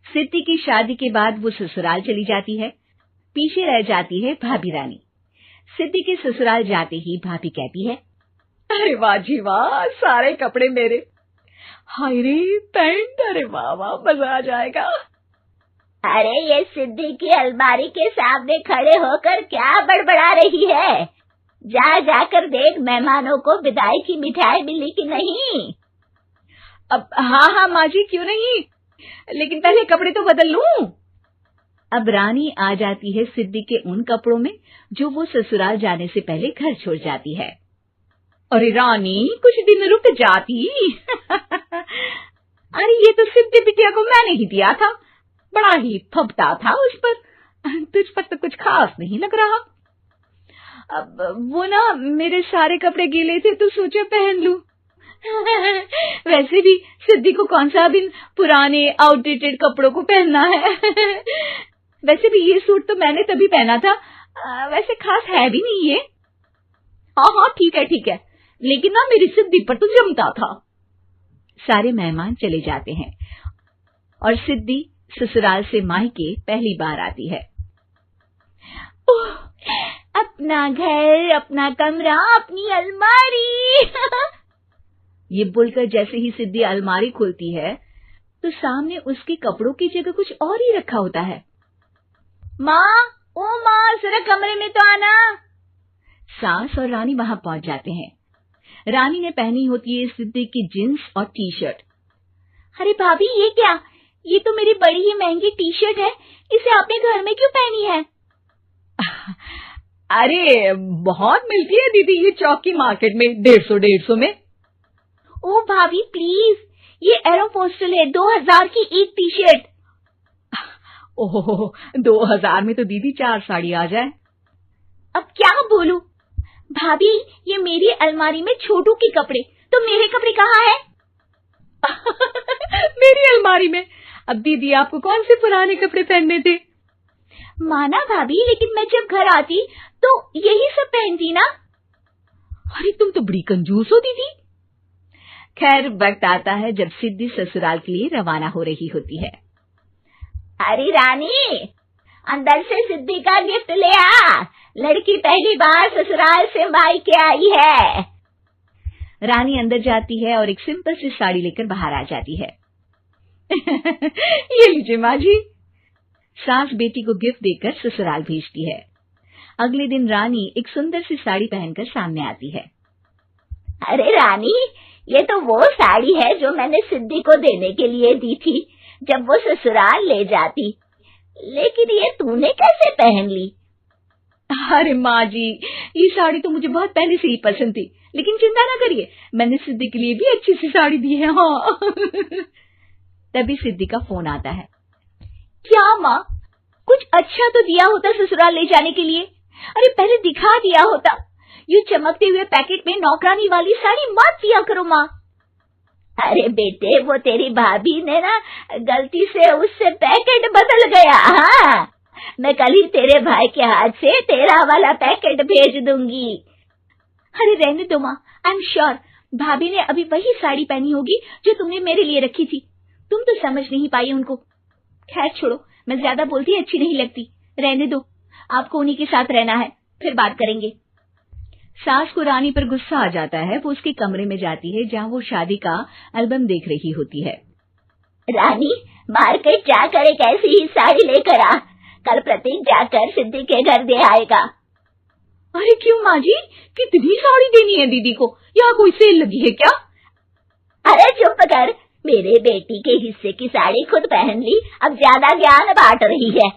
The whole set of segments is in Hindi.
सिद्धि की शादी के बाद वो ससुराल चली जाती है। पीछे रह जाती है भाभी रानी। सिद्धि के ससुराल जाते ही भाभी कहती है, अरे वाह जी वाह, सारे कपड़े मेरे। हाय रे पैंट, अरे वाह वाह, मजा आ जाएगा। अरे ये सिद्धि की अलमारी के सामने खड़े होकर क्या बड़बड़ा रही है? जाकर देख मेहमानों को विदाई की मिठाई मिली कि नहीं। अब हाँ माँ जी, क्यों नहीं, लेकिन पहले कपड़े तो बदल लूं। अब रानी आ जाती है सिद्धि के उन कपड़ों में जो वो ससुराल जाने से पहले घर छोड़ जाती है। अरे रानी, कुछ दिन रुक जाती। अरे ये तो सिद्धि बिटिया को मैंने ही दिया था, बड़ा ही फबता था उस पर, तुझ पर तो कुछ खास नहीं लग रहा। अब वो ना मेरे सारे कपड़े गीले थे तो सोचा पहन लूं। वैसे भी सिद्धि को कौन सा भी पुराने आउटडेटेड कपड़ों को पहनना है। वैसे भी ये सूट तो मैंने तभी पहना था, वैसे खास है भी नहीं ये। हाँ ठीक है, लेकिन ना मेरी सिद्धि पर तो जमता था। सारे मेहमान चले जाते हैं और सिद्धि ससुराल से मायके पहली बार आती है। ओह, अपना घर, अपना कमरा, अपनी अलमारी। ये बोलकर जैसे ही सिद्धि अलमारी खोलती है तो सामने उसके कपड़ों की जगह कुछ और ही रखा होता है। माँ, जरा कमरे में तो आना। सास और रानी वहां पहुंच जाते हैं। रानी ने पहनी होती है सिद्धि की जींस और टी शर्ट। अरे भाभी, ये क्या? ये तो मेरी बड़ी ही महंगी टी शर्ट है, इसे आपने घर में क्यों पहनी है? अरे बहुत मिलती है दीदी ये चौक की मार्केट में, 150 में। ओ भाभी प्लीज, ये एरोपोस्टल है, 2000 की एक टी शर्ट। ओह, 2000 में तो दीदी 4 साड़ी आ जाए। अब क्या बोलूं? भाभी, ये मेरी अलमारी में छोटू के कपड़े, तो मेरे कपड़े कहाँ हैं? मेरी अलमारी में? अब दीदी आपको कौन से पुराने कपड़े पहनने थे? माना भाभी, लेकिन मैं जब घर आती तो यही सब पहनती ना। अरे तुम तो बड़ी कंजूस हो दीदी। खैर, वक्त आता है जब सिद्धि ससुराल के लिए रवाना हो रही होती है। अरे रानी, अंदर से सिद्धि का गिफ्ट ले आ, लड़की पहली बार ससुराल से मायके आई है। रानी अंदर जाती है और एक सिंपल सी साड़ी लेकर बाहर आ जाती है। ये लीजिए माँ जी। सास बेटी को गिफ्ट देकर ससुराल भेजती है। अगले दिन रानी एक सुंदर सी साड़ी पहनकर सामने आती है। अरे रानी, ये तो वो साड़ी है जो मैंने सिद्धि को देने के लिए दी थी जब वो ससुराल ले जाती, लेकिन ये तूने कैसे पहन ली? अरे माँ जी, ये साड़ी तो मुझे बहुत पहले से ही पसंद थी, लेकिन चिंता ना करिए, मैंने सिद्धि के लिए भी अच्छी सी साड़ी दी है। हाँ। तभी सिद्धि का फोन आता है। क्या माँ, कुछ अच्छा तो दिया होता ससुराल ले जाने के लिए। अरे पहले दिखा दिया होता। ये चमकते हुए पैकेट में नौकरानी वाली साड़ी मत दिया करो माँ। अरे बेटे, वो तेरी भाभी ने ना गलती से उससे पैकेट बदल गया। हाँ, मैं कल ही तेरे भाई के हाथ से तेरा वाला पैकेट भेज दूंगी। अरे रहने दो माँ, आई एम श्योर भाभी ने अभी वही साड़ी पहनी होगी जो तुमने मेरे लिए रखी थी। तुम तो समझ नहीं पाई उनको। खैर छोड़ो, मैं ज्यादा बोलती अच्छी नहीं लगती, रहने दो, आपको उन्हीं के साथ रहना है, फिर बात करेंगे। सास को रानी पर गुस्सा आ जाता है। वो उसके कमरे में जाती है जहाँ वो शादी का एल्बम देख रही होती है। रानी, मार्केट जाकर एक ऐसी ही साड़ी लेकर आ, कल प्रतीक जाकर सिद्धि के घर दे आएगा। अरे क्यों माँ जी, कितनी साड़ी देनी है दीदी को? यहाँ कोई सेल लगी है क्या? अरे चुप कर, मेरे बेटी के हिस्से की साड़ी खुद पहन ली, अब ज्यादा ज्ञान बांट रही है।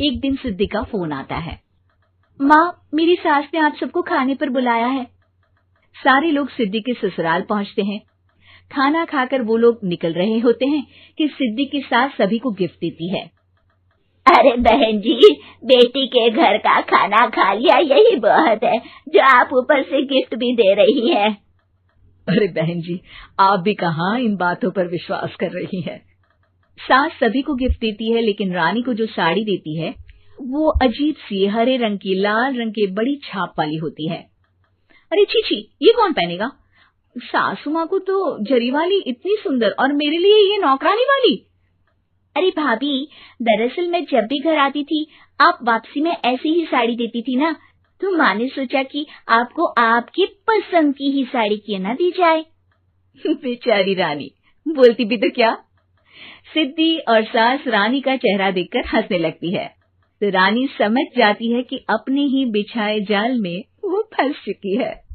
एक दिन सिद्धि का फोन आता है। माँ, मेरी सास ने आप सबको खाने पर बुलाया है। सारे लोग सिद्धि के ससुराल पहुंचते हैं। खाना खाकर वो लोग निकल रहे होते हैं कि सिद्धि की सास सभी को गिफ्ट देती है। अरे बहन जी, बेटी के घर का खाना खा लिया, यही बहुत है, जो आप ऊपर से गिफ्ट भी दे रही है। अरे बहन जी, आप भी कहाँ इन बातों पर विश्वास कर रही हैं। सास सभी को गिफ्ट देती है, लेकिन रानी को जो साड़ी देती है वो अजीब सी हरे रंग की, लाल रंग के बड़ी छाप वाली होती है। अरे छी, ये कौन पहनेगा? सासू माँ को तो जरी वाली इतनी सुंदर, और मेरे लिए ये नौकरानी वाली। अरे भाभी, दरअसल मैं जब भी घर आती थी आप वापसी में ऐसी ही साड़ी देती थी ना, तो माँ ने सोचा कि आपको आपकी पसंद की ही साड़ी क्यों ना दी जाए। बेचारी रानी, बोलती भी तो क्या। सिद्धि और सास रानी का चेहरा देखकर हंसने लगती है, तो रानी समझ जाती है कि अपने ही बिछाए जाल में वो फंस चुकी है।